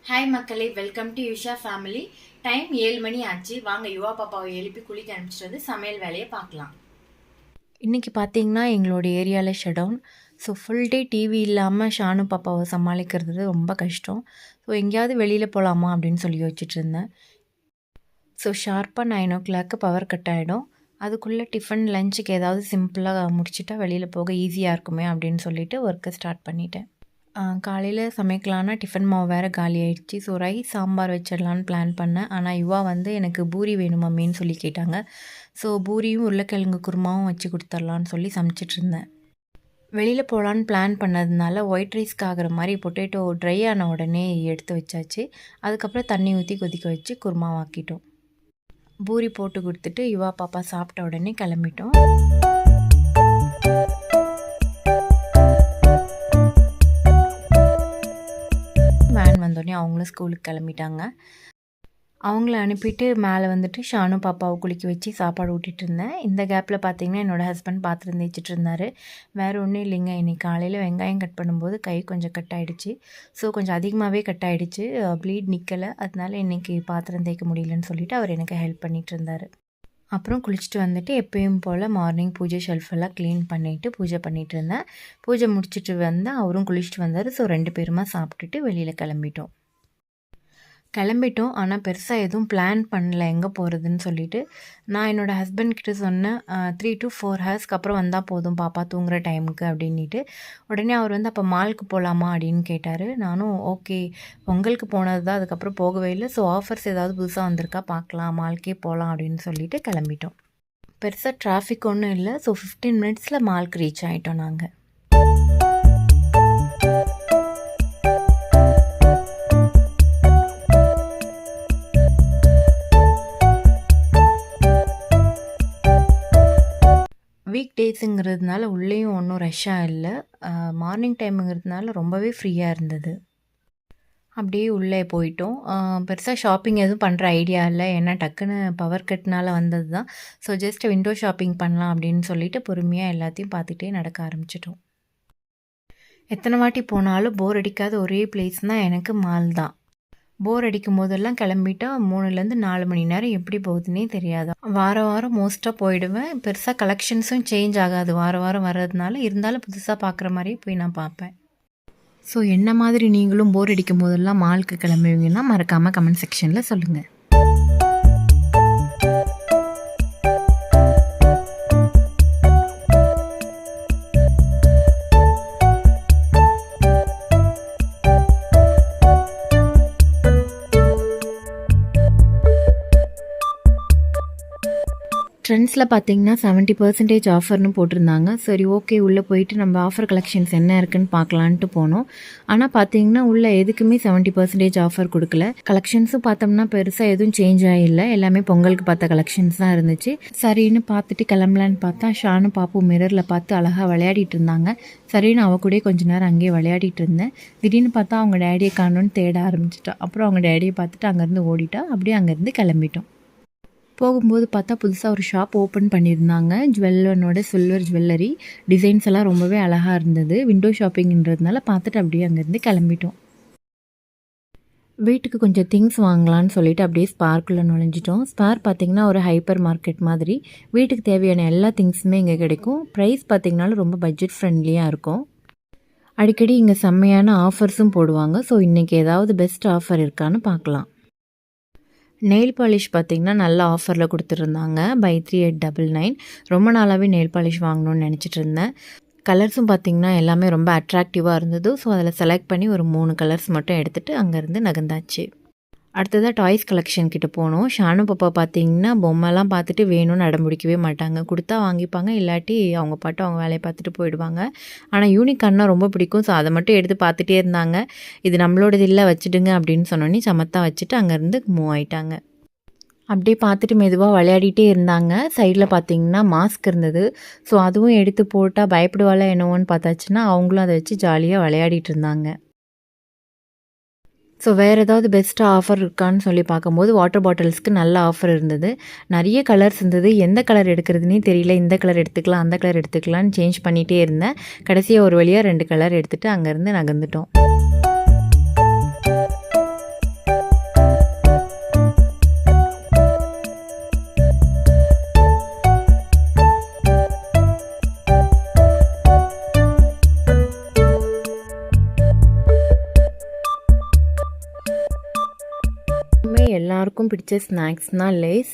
Hi மக்களே, welcome to யுஷா family. Time 7 மணி ஆச்சு. வாங்க யுவா பாப்பாவை எழுப்பி குளிக்க அனுப்பிச்சிட்டு வந்து சமையல் வேலையை பார்க்கலாம். இன்றைக்கி பார்த்தீங்கன்னா எங்களோட ஏரியாவில் shut down. So full day TV இல்லாமல் ஷானு பாப்பாவை சமாளிக்கிறது ரொம்ப கஷ்டம். ஸோ எங்கேயாவது வெளியில் போகலாமா அப்படின்னு சொல்லி யோசிச்சுட்டு இருந்தேன். ஸோ ஷார்ப்பாக 9 o'clock பவர் கட் ஆகிடும். அதுக்குள்ளே டிஃபன் லஞ்சுக்கு ஏதாவது சிம்பிளாக முடிச்சுட்டா வெளியில் போக ஈஸியாக இருக்குமே அப்படின்னு சொல்லிட்டு ஒர்க்கை ஸ்டார்ட் பண்ணிட்டேன். காலையில் சமைக்கலான்னா டிஃபன் மாவு வேறு காலி ஆகிடுச்சி. ஸோ ரைஸ் சாம்பார் வச்சிடலான்னு பிளான் பண்ணேன். ஆனால் யுவா வந்து எனக்கு பூரி வேணும் மம்மின்னு சொல்லி கேட்டாங்க. ஸோ பூரியும் உருளைக்கிழங்கு குருமாவும் வச்சு கொடுத்துர்லான்னு சொல்லி சமைச்சிட்ருந்தேன். வெளியில் போகலான்னு பிளான் பண்ணதுனால ஒயிட் ரைஸ்க்கு ஆகிற மாதிரி பொட்டேட்டோ ட்ரை ஆன உடனே எடுத்து வச்சாச்சு. அதுக்கப்புறம் தண்ணி ஊற்றி கொதிக்க வச்சு குருமாவாக்கிட்டோம். பூரி போட்டு கொடுத்துட்டு யுவா பாப்பா சாப்பிட்ட உடனே கிளம்பிட்டோம். வேன் வந்தோடனே அவங்களும் ஸ்கூலுக்கு கிளம்பிட்டாங்க. அவங்கள அனுப்பிட்டு மேலே வந்துட்டு ஷானு பாப்பாவை குளிக்க வச்சு சாப்பாடு ஊட்டிகிட்டு இருந்தேன். இந்த கேப்பில் பார்த்தீங்கன்னா என்னோடய ஹஸ்பண்ட் பாத்திரம் தேய்ச்சிட்டு இருந்தார். வேறு ஒன்றும் இல்லைங்க, இன்றைக்கி காலையில் வெங்காயம் கட் பண்ணும்போது கை கொஞ்சம் கட் ஆகிடுச்சு. ஸோ கொஞ்சம் அதிகமாகவே கட் ஆகிடுச்சு, ப்ளீட் நிற்கலை. அதனால இன்றைக்கி பாத்திரம் தேய்க்க முடியலன்னு சொல்லிவிட்டு அவர் எனக்கு ஹெல்ப் பண்ணிகிட்டு இருந்தார். அப்புறம் குளிச்சுட்டு வந்துட்டு எப்பயும் போல் மார்னிங் பூஜை ஷெல்ஃபெல்லாம் க்ளீன் பண்ணிவிட்டு பூஜை பண்ணிகிட்டு இருந்தேன். பூஜை முடிச்சுட்டு வந்து அவரும் குளிச்சுட்டு வந்தார். ஸோ 2 பேருமா சாப்பிட்டுட்டு வெளியில் கிளம்பிட்டோம். ஆனால் பெருசாக எதுவும் பிளான் பண்ணல எங்கே போகிறதுன்னு சொல்லிவிட்டு. நான் என்னோடய ஹஸ்பண்ட்கிட்ட சொன்னேன் 3 to 4 ஹவர்ஸ்க்கு அப்புறம் வந்தால் போதும் பாப்பா தூங்குகிற டைமுக்கு அப்படின்ட்டு. உடனே அவர் வந்து அப்போ மாலுக்கு போகலாமா அப்படின்னு கேட்டார். நானும் ஓகே, பொங்கலுக்கு போனது தான், அதுக்கப்புறம் போகவே இல்லை. ஸோ ஆஃபர்ஸ் ஏதாவது புதுசாக வந்திருக்கா பார்க்கலாம், மாலுக்கே போகலாம் அப்படின்னு சொல்லிட்டு கிளம்பிட்டோம். பெருசாக டிராஃபிக் ஒன்றும் இல்லை. ஸோ 15 மினிட்ஸில் மாலுக்கு ரீச் ஆகிட்டோம் நாங்கள். வீக் டேஸுங்கிறதுனால உள்ளேயும் ஒன்றும் ரஷ்ஷாக இல்லை. மார்னிங் டைமுங்கிறதுனால ரொம்பவே ஃப்ரீயாக இருந்தது. அப்படியே உள்ளே போயிட்டோம். பெருசாக ஷாப்பிங் எதுவும் பண்ணுற ஐடியா இல்லை, ஏன்னா டக்குன்னு பவர் கட்னால் வந்தது தான். ஸோ ஜஸ்ட் விண்டோ ஷாப்பிங் பண்ணலாம் அப்படின்னு சொல்லிட்டு பொறுமையாக எல்லாத்தையும் பார்த்துட்டே நடக்க ஆரம்பிச்சிட்டோம். எத்தனை வாட்டி போனாலும் போர் அடிக்காத ஒரே பிளேஸ்னால் எனக்கு மால் தான். போர் அடிக்கும் போதெல்லாம் கிளம்பிட்டா 3லேருந்து 4 மணி நேரம் எப்படி போகுதுன்னே தெரியாது. வாரம் மோஸ்ட்டாக போயிடுவேன். பெருசாக கலெக்ஷன்ஸும் சேஞ்ச் ஆகாது வாரம் வர்றதுனால. இருந்தாலும் புதுசாக பார்க்குற மாதிரியே போய் நான் பார்ப்பேன். ஸோ என்ன மாதிரி நீங்களும் போர் அடிக்கும் போதெல்லாம் மாலுக்கு கிளம்புவீங்கன்னா மறக்காமல் கமெண்ட் செக்ஷனில் சொல்லுங்கள். ட்ரெண்ட்ஸில் பார்த்தீங்கன்னா 70% ஆஃபர்னு போட்டிருந்தாங்க. சரி ஓகே, உள்ளே போயிட்டு நம்ம ஆஃபர் கலெக்ஷன்ஸ் என்ன இருக்குன்னு பார்க்கலான்ட்டு போனோம். ஆனால் பார்த்தீங்கன்னா உள்ளே எதுக்குமே 70% ஆஃபர் கொடுக்கல. கலெக்ஷன்ஸும் பார்த்தோம்னா பெருசாக எதுவும் சேஞ்ச் ஆகிடல. எல்லாமே பொங்கலுக்கு பார்த்த கலெக்ஷன்ஸ் தான் இருந்துச்சு. சரின்னு பார்த்துட்டு கிளம்பலான்னு பார்த்தா ஷானு பாப்பு மிரரில் பார்த்து அழகாக விளையாடிட்டு இருந்தாங்க. சரின்னு அவ கூட கொஞ்ச நேரம் அங்கேயே விளையாடிட்டு இருந்தேன். திடீர்னு பார்த்தா அவங்க டேடியை காணோன்னு தேட ஆரம்பிச்சிட்டா. அப்புறம் அவங்க டேடியை பார்த்துட்டு அங்கேருந்து ஓடிட்டா. அப்படியே அங்கேருந்து கிளம்பிட்டோம். போகும்போது பார்த்தா புதுசாக ஒரு ஷாப் ஓப்பன் பண்ணியிருந்தாங்க. சில்வர் ஜுவல்லரி டிசைன்ஸ் எல்லாம் ரொம்பவே அழகாக இருந்தது. விண்டோ ஷாப்பிங்கிறதுனால பார்த்துட்டு அப்படியே அங்கேருந்து கிளம்பிட்டோம். வீட்டுக்கு கொஞ்சம் திங்ஸ் வாங்கலான்னு சொல்லிட்டு அப்படியே ஸ்பார்க்குள்ளே நுழைஞ்சிட்டோம். ஸ்பார் பார்த்திங்கன்னா ஒரு ஹைப்பர் மார்க்கெட் மாதிரி. வீட்டுக்கு தேவையான எல்லா திங்ஸுமே இங்கே கிடைக்கும். ப்ரைஸ் பார்த்திங்கனாலும் ரொம்ப பட்ஜெட் ஃப்ரெண்ட்லியாக இருக்கும். அடிக்கடி இங்கே செம்மையான ஆஃபர்ஸும் போடுவாங்க. ஸோ இன்றைக்கி ஏதாவது பெஸ்ட் ஆஃபர் இருக்கான்னு பார்க்கலாம். நெயில் பாலிஷ் பார்த்திங்கன்னா நல்ல ஆஃபரில் கொடுத்துருந்தாங்க. பை 3899. ரொம்ப நாளாகவே நெயில் பாலிஷ் வாங்கணும்னு நினச்சிட்டு இருந்தேன். கலர்ஸும் பார்த்திங்கன்னா எல்லாமே ரொம்ப அட்ராக்டிவாக இருந்தது. ஸோ அதில் செலக்ட் பண்ணி ஒரு 3 கலர்ஸ் மட்டும் எடுத்துகிட்டு அங்கேருந்து நகர்ந்தாச்சு. அடுத்ததாக டாய்ஸ் கலெக்ஷன் கிட்டே போனோம். ஷானு பாப்பா பார்த்திங்கன்னா பொம்மைலாம் பார்த்துட்டு வேணும்னு அடம்பிடிக்கவே மாட்டாங்க. கொடுத்தா வாங்கிப்பாங்க, இல்லாட்டி அவங்க பாட்டு அவங்க வேலையை பார்த்துட்டு போயிடுவாங்க. ஆனால் யூனிகார்ன்னா ரொம்ப பிடிக்கும். ஸோ அதை மட்டும் எடுத்து பார்த்துட்டே இருந்தாங்க. இது நம்மளோடது இல்லை, வச்சுடுங்க அப்படின்னு சொன்னோன்னே சமத்தாக வச்சுட்டு அங்கேருந்து மூவ் ஆகிட்டாங்க. அப்படியே பார்த்துட்டு மெதுவாக விளையாடிட்டே இருந்தாங்க. சைடில் பார்த்திங்கன்னா மாஸ்க் இருந்தது. ஸோ அதுவும் எடுத்து போட்டால் பயப்படுவாளா என்னவோன்னு பார்த்தாச்சுன்னா அவங்களும் அதை வச்சு ஜாலியாக விளையாடிட்டு இருந்தாங்க. ஸோ வேறு ஏதாவது பெஸ்ட்டாக ஆஃபர் இருக்கான்னு சொல்லி பார்க்கும்போது வாட்டர் பாட்டில்ஸ்க்கு நல்ல ஆஃபர் இருந்தது. நிறைய கலர்ஸ் இருந்தது. எந்த கலர் எடுக்கிறதுனே தெரியல. இந்த கலர் எடுத்துக்கலாம், அந்த கலர் எடுத்துக்கலான்னு சேஞ்ச் பண்ணிகிட்டே இருந்தேன். கடைசியாக ஒரு வழியாக 2 கலர் எடுத்துகிட்டு அங்கேருந்து நகர்ந்துட்டோம். எப்போவுமே எல்லாருக்கும் பிடிச்ச ஸ்நாக்ஸ்னால் லேஸ்.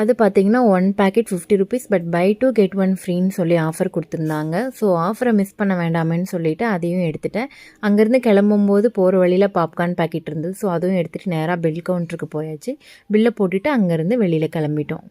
அது பார்த்திங்கன்னா 1 packet 50 rupees, but buy 2 get 1 ஃப்ரீன்னு சொல்லி ஆஃபர் கொடுத்துருந்தாங்க. ஸோ ஆஃபரை மிஸ் பண்ண வேண்டாமேன்னு சொல்லிவிட்டு அதையும் எடுத்துட்டேன். அங்கேருந்து கிளம்பும்போது போகிற வழியில் பாப்கார்ன் பேக்கெட் இருந்தது. ஸோ அதுவும் எடுத்துகிட்டு நேராக பில் கவுண்டருக்கு போயாச்சு. பில்லை போட்டுட்டு அங்கேருந்து வெளியில் கிளம்பிட்டோம்.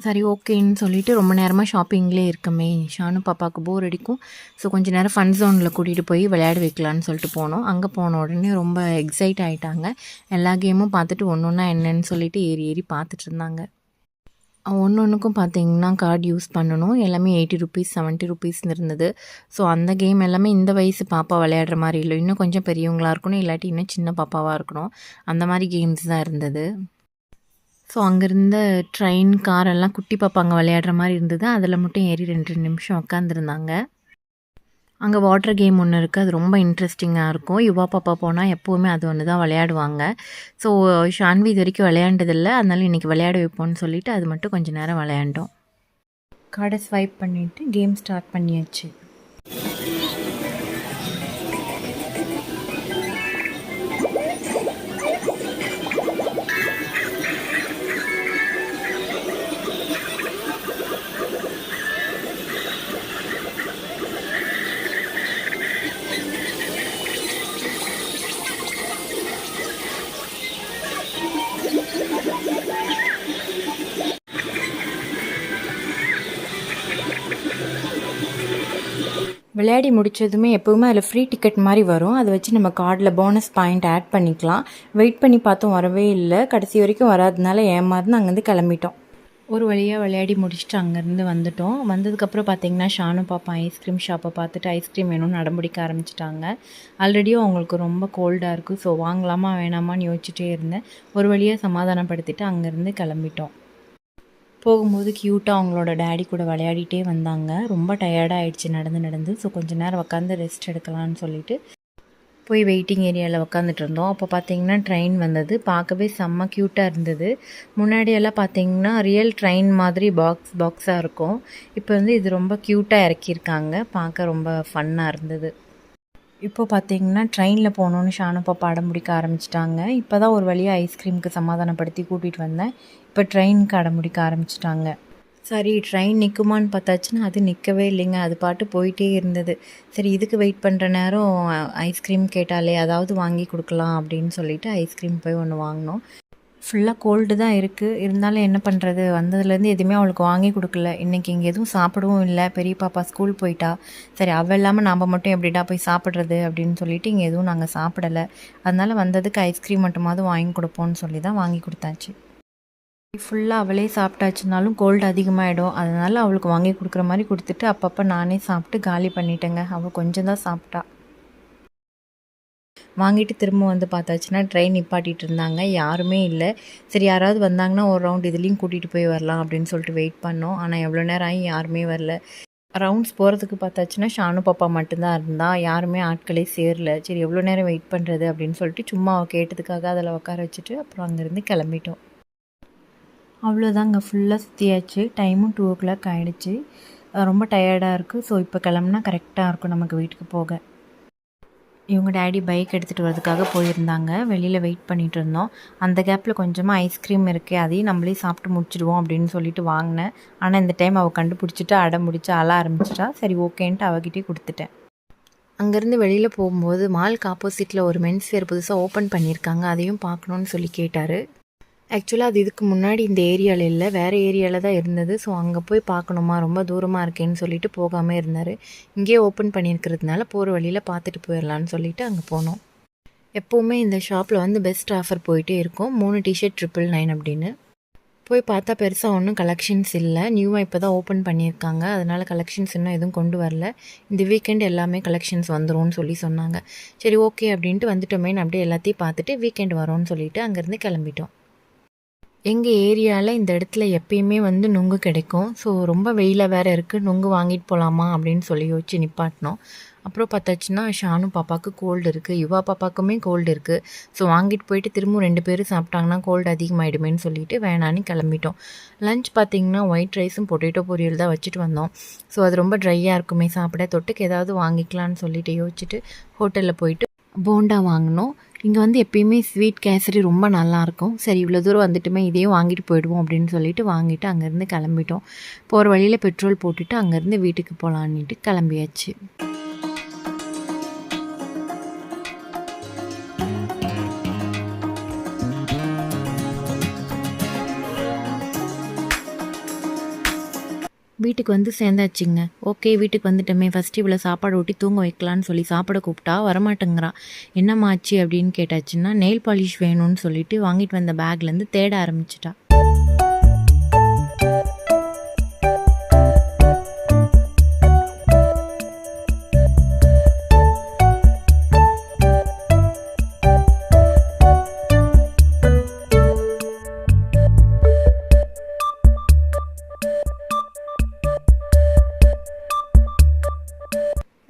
சரி ஓகேன்னு சொல்லிவிட்டு ரொம்ப நேரமாக ஷாப்பிங்லேயே இருக்கமே, ஷானு பாப்பாவுக்கு போர் அடிக்கும். ஸோ கொஞ்சம் நேரம் ஃபன் ஜோனில் கூட்டிகிட்டு போய் விளையாட வைக்கலான்னு சொல்லிட்டு போனோம். அங்கே போன உடனே ரொம்ப எக்ஸைட் ஆகிட்டாங்க. எல்லா கேமும் பார்த்துட்டு ஒன்று ஒன்றா என்னன்னு சொல்லிட்டு ஏறி ஏறி பார்த்துட்டு இருந்தாங்க. ஒன்று ஒன்றுக்கும் பார்த்தீங்கன்னா கார்டு யூஸ் பண்ணணும். எல்லாமே 80 ருபீஸ் 70 ருபீஸ்னு இருந்தது. ஸோ அந்த கேம் எல்லாமே இந்த வயசு பாப்பா விளையாடுற மாதிரி இல்லை, இன்னும் கொஞ்சம் பெரியவங்களாக இருக்கணும், இல்லாட்டி இன்னும் சின்ன பாப்பாவாக இருக்கணும், அந்த மாதிரி கேம்ஸ் தான் இருந்தது. ஸோ அங்கேருந்த ட்ரெயின் கார் எல்லாம் குட்டி பாப்பாங்க விளையாடுற மாதிரி இருந்தது. அதில் மட்டும் ஏறி 2 நிமிஷம் உட்காந்துருந்தாங்க. அங்கே வாட்டர் கேம் ஒன்று இருக்குது, அது ரொம்ப இன்ட்ரெஸ்டிங்காக இருக்கும். யுவா பாப்பா போனால் எப்போவுமே அது ஒன்று தான் விளையாடுவாங்க. ஸோ ஷான்வி இது வரைக்கும் விளையாண்டதில்லை, அதனால இன்றைக்கி விளையாட வைப்போம்னு சொல்லிவிட்டு அது மட்டும் கொஞ்சம் நேரம் விளையாண்டோம். கார்டை ஸ்வைப் பண்ணிவிட்டு கேம் ஸ்டார்ட் பண்ணியாச்சு. விளையாடி முடித்ததுமே எப்போவுமே அதில் ஃப்ரீ டிக்கெட் மாதிரி வரும். அதை வச்சு நம்ம கார்டில் போனஸ் பாயிண்ட் ஆட் பண்ணிக்கலாம். வெயிட் பண்ணி பார்த்தோம், வரவே இல்லை. கடைசி வரைக்கும் வராதனால ஏமாறுந்து அங்கேருந்து கிளம்பிட்டோம். ஒரு வழியாக விளையாடி முடிச்சுட்டு அங்கேருந்து வந்துட்டோம். வந்ததுக்கப்புறம் பார்த்திங்கன்னா ஷானு பாப்பா ஐஸ்கிரீம் ஷாப்பை பார்த்துட்டு ஐஸ்கிரீம் வேணும்னு அடம்பிடிக்க ஆரம்பிச்சிட்டாங்க. ஆல்ரெடியும் அவங்களுக்கு ரொம்ப கோல்டாக இருக்குது. ஸோ வாங்கலாமா வேணாமான்னு யோசிச்சுட்டே இருந்தேன். ஒரு வழியாக சமாதானப்படுத்திட்டு அங்கேருந்து கிளம்பிட்டோம். போகும்போது க்யூட்டாக அவங்களோட டேடி கூட விளையாடிட்டே வந்தாங்க. ரொம்ப டயர்டாக ஆகிடுச்சு நடந்து. ஸோ கொஞ்சம் நேரம் உட்காந்து ரெஸ்ட் எடுக்கலான்னு சொல்லிட்டு போய் வெயிட்டிங் ஏரியாவில் உட்காந்துட்டு இருந்தோம். அப்போ பார்த்திங்கன்னா ட்ரெயின் வந்தது. பார்க்கவே செம்ம க்யூட்டாக இருந்தது. முன்னாடியெல்லாம் பார்த்திங்கன்னா ரியல் ட்ரெயின் மாதிரி பாக்ஸாக இருக்கும். இப்போ இது ரொம்ப க்யூட்டாக இறக்கியிருக்காங்க. பார்க்க ரொம்ப ஃபன்னாக இருந்தது. இப்போ பார்த்திங்கன்னா ட்ரெயினில் போகணுன்னு ஷானு பாப்பா அடம் பிடிக்க ஆரம்பிச்சிட்டாங்க. இப்போ தான் ஒரு வழியாக ஐஸ்கிரீமுக்கு சமாதானப்படுத்தி கூட்டிகிட்டு வந்தேன். இப்போ ட்ரெயினுக்கு அடம் பிடிக்க ஆரம்பிச்சிட்டாங்க. சரி ட்ரெயின் நிற்குமான்னு பார்த்தாச்சுன்னா அது நிற்கவே இல்லைங்க. அது பாட்டு போயிட்டே இருந்தது. சரி இதுக்கு வெயிட் பண்ணுற நேரம் ஐஸ்கிரீம் கேட்டாலே அதாவது வாங்கி கொடுக்கலாம் அப்படின்னு சொல்லிட்டு ஐஸ்கிரீம் போய் ஒன்று வாங்கினோம். ஃபுல்லாக கோல்டு தான் இருக்குது. இருந்தாலும் என்ன பண்ணுறது, வந்ததுலேருந்து எதுவுமே அவளுக்கு வாங்கி கொடுக்கல. இன்றைக்கி இங்கே எதுவும் சாப்பிடவும் இல்லை. பெரிய பாப்பா ஸ்கூல் போயிட்டா. சரி அவள் இல்லாமல் நாம் மட்டும் எப்படிடா போய் சாப்பிட்றது அப்படின்னு சொல்லிட்டு இங்கே எதுவும் நாங்கள் சாப்பிடலை. அதனால் வந்ததுக்கு ஐஸ்கிரீம் மட்டுமாவது வாங்கி கொடுப்போம்னு சொல்லி தான் வாங்கி கொடுத்தாச்சு. ஃபுல்லாக அவளே சாப்பிட்டாச்சுனாலும் கோல்டு அதிகமாகிடும். அதனால் அவளுக்கு வாங்கி கொடுக்குற மாதிரி கொடுத்துட்டு அப்பப்போ நானே சாப்பிட்டு காலி பண்ணிட்டேங்க. அவள் கொஞ்சம் தான் சாப்பிட்டா. வாங்கிட்டு திரும்ப பார்த்தாச்சுன்னா ட்ரெயின் நிப்பாட்டிகிட்டு இருந்தாங்க. யாருமே இல்லை. சரி யாராவது வந்தாங்கன்னா ஒரு ரவுண்ட் இதுலேயும் கூட்டிகிட்டு போய் வரலாம் அப்படின்னு சொல்லிட்டு வெயிட் பண்ணோம். ஆனால் எவ்வளோ நேரம் ஆகி யாருமே வரல. ரவுண்ட்ஸ் போகிறதுக்கு பார்த்தாச்சுன்னா ஷானு பாப்பா மட்டும்தான் இருந்தா. யாருமே ஆட்களே சேரல. சரி எவ்வளோ நேரம் வெயிட் பண்ணுறது அப்படின்னு சொல்லிட்டு சும்மா அவள் கேட்டதுக்காக அதில் உட்கார வச்சுட்டு அப்புறம் அங்கேருந்து கிளம்பிட்டோம். அவ்வளோதாங்க, ஃபுல்லாக சுற்றியாச்சு. டைமும் 2 o'clock ஆகிடுச்சு. ரொம்ப டயர்டாக இருக்குது. ஸோ இப்போ கிளம்புனா கரெக்டாக இருக்கும் நமக்கு வீட்டுக்கு போக. இவங்க டேடி பைக் எடுத்துகிட்டு வரதுக்காக போயிருந்தாங்க. வெளியில் வெயிட் பண்ணிகிட்டு இருந்தோம். அந்த கேப்பில் கொஞ்சமாக ஐஸ்கிரீம் இருக்குது, அதையும் நம்மளே சாப்பிட்டு முடிச்சிடுவோம் அப்படின்னு சொல்லிட்டு வாங்கினேன். ஆனால் இந்த டைம் அவள் கண்டுபிடிச்சிட்டு அடம் முடிச்சு அழ ஆரம்பிச்சிட்டா. சரி ஓகேன்ட்டு அவகிட்டே கொடுத்துட்டேன். அங்கேருந்து வெளியில் போகும்போது மாலுக்கு ஆப்போசிட்டில் ஒரு மென்ஸ் வேர் புதுசாக ஓப்பன் பண்ணியிருக்காங்க, அதையும் பார்க்கணுன்னு சொல்லி கேட்டார். ஆக்சுவலாக அது இதுக்கு முன்னாடி இந்த ஏரியாவில் இல்லை, வேறு ஏரியாவில் தான் இருந்தது. ஸோ அங்கே போய் பார்க்கணுமா, ரொம்ப தூரமாக இருக்கேன்னு சொல்லிட்டு போகாமல் இருந்தார். இங்கேயே ஓப்பன் பண்ணியிருக்கிறதுனால போகிற வழியில் பார்த்துட்டு போயிடலான்னு சொல்லிட்டு அங்கே போனோம். எப்போவுமே இந்த ஷாப்பில் பெஸ்ட் ஆஃபர் போயிட்டே இருக்கும். 3 டிஷர்ட் 999 அப்படின்னு. போய் பார்த்தா பெருசாக ஒன்றும் கலெக்ஷன்ஸ் இல்லை. நியூவாக இப்போ தான் ஓப்பன் பண்ணியிருக்காங்க. அதனால் கலெக்ஷன்ஸ் இன்னும் எதுவும் கொண்டு வரல. இந்த வீக்கெண்ட் எல்லாமே கலெக்ஷன்ஸ் வந்துரும்னு சொல்லி சொன்னாங்க. சரி ஓகே அப்படின்ட்டு வந்துட்டோமேன்னு அப்படியே எல்லாத்தையும் பார்த்துட்டு வீக்கெண்ட் வரோன்னு சொல்லிட்டு அங்கேருந்து கிளம்பிட்டோம். எங்கள் ஏரியாவில் இந்த இடத்துல எப்பயுமே நுங்கு கிடைக்கும். ஸோ ரொம்ப வெயிலாக வேறு இருக்குது, நுங்கு வாங்கிட்டு போகலாமா அப்படின்னு சொல்லி யோசிச்சு நிப்பாட்டினோம். அப்புறம் பார்த்தாச்சுன்னா ஷானு பாப்பாவுக்கு கோல்டு இருக்குது, யுவா பாப்பாவுக்குமே கோல்டு இருக்குது. ஸோ வாங்கிட்டு போயிட்டு திரும்ப 2 பேரும் சாப்பிட்டாங்கன்னா கோல்டு அதிகமாகிடுமேன்னு சொல்லிட்டு வேணான்னு கிளம்பிட்டோம். லஞ்ச் பார்த்திங்கன்னா ஒயிட் ரைஸும் பொட்டேட்டோ பொரியல் தான் வச்சுட்டு வந்தோம். ஸோ அது ரொம்ப ட்ரையாக இருக்குமே சாப்பிட, தொட்டுக்கு ஏதாவது வாங்கிக்கலான்னு சொல்லிட்டு யோசிச்சுட்டு ஹோட்டலில் போயிட்டு போண்டா வாங்கினோம். இங்கே வந்து எப்பயுமே ஸ்வீட் கேசரி ரொம்ப நல்லாயிருக்கும். சரி இவ்வளோ தூரம் வந்துட்டுமே இதையும் வாங்கிட்டு போயிடுவோம் அப்படின்னு சொல்லிட்டு வாங்கிட்டு அங்கேருந்து கிளம்பிட்டோம். போகிற வழியில் பெட்ரோல் போட்டுட்டு அங்கேருந்து வீட்டுக்கு போகலான்னுட்டு கிளம்பியாச்சு. வீட்டுக்கு வந்து சேர்ந்தாச்சுங்க. ஓகே வீட்டுக்கு வந்துட்டோமே, ஃபஸ்ட்டு இவ்வளோ சாப்பாடு ஊட்டி தூங்க வைக்கலான்னு சொல்லி சாப்பிட கூப்பிட்டா வரமாட்டேங்கிறா. என்னம்மா ஆச்சு அப்படின்னு கேட்டாச்சுன்னா, நெயில் பாலிஷ் வேணும்னு சொல்லிட்டு வாங்கிட்டு வந்த பேக்லேருந்து தேட ஆரம்பிச்சிட்டா.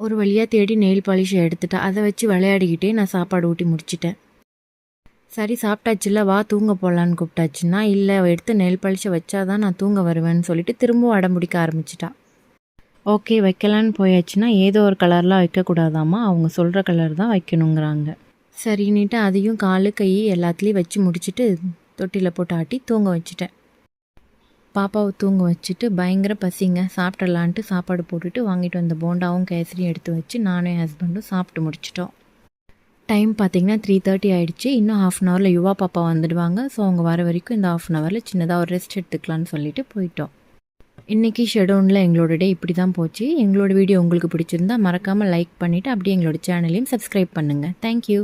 ஒரு வழியாக தேடி நெயில் பாலிஷை எடுத்துட்டா. அதை வச்சு விளையாடிக்கிட்டே நான் சாப்பாடு ஊட்டி முடிச்சிட்டேன். சரி சாப்பிட்டாச்சுல்ல வா தூங்க போகலான்னு கூப்பிட்டாச்சுன்னா, இல்லை எடுத்து நெயில் பாலிஷை வச்சாதான் நான் தூங்க வருவேன்னு சொல்லிட்டு திரும்பவும் அடம் பிடிக்க ஆரம்பிச்சிட்டா. ஓகே வைக்கலான்னு போயாச்சுன்னா ஏதோ ஒரு கலர்லாம் வைக்கக்கூடாதாம்மா, அவங்க சொல்கிற கலர் தான் வைக்கணுங்கிறாங்க. சரின்னுட்டு அதையும் காலு கை எல்லாத்துலேயும் வச்சு முடிச்சுட்டு தொட்டியில் போட்டு ஆட்டி தூங்க வச்சுட்டேன். பாப்பாவை தூங்க வச்சுட்டு பயங்கர பசிங்க, சாப்பிட்றலான்ட்டு சாப்பாடு போட்டுட்டு வாங்கிட்டு வந்த போண்டாவும் கேசரியும் எடுத்து வச்சு நானும் என் ஹஸ்பண்டும் சாப்பிட்டு முடிச்சிட்டோம். டைம் பார்த்திங்கன்னா 3:30 ஆகிடுச்சு. இன்னும் 1/2 ஹவரில் யுவா பாப்பா வந்துடுவாங்க. ஸோ அவங்க வர வரைக்கும் இந்த 1/2 ஹவரில் சின்னதாக ஒரு ரெஸ்ட் எடுத்துக்கலான்னு சொல்லிட்டு போயிட்டோம். இன்றைக்கி ஷெடவுனில் எங்களோட டே இப்படி தான் போச்சு. எங்களோட வீடியோ உங்களுக்கு பிடிச்சிருந்தா மறக்காமல் லைக் பண்ணிவிட்டு அப்படியே எங்களோட சேனலையும் சப்ஸ்கிரைப் பண்ணுங்கள். தேங்க்யூ.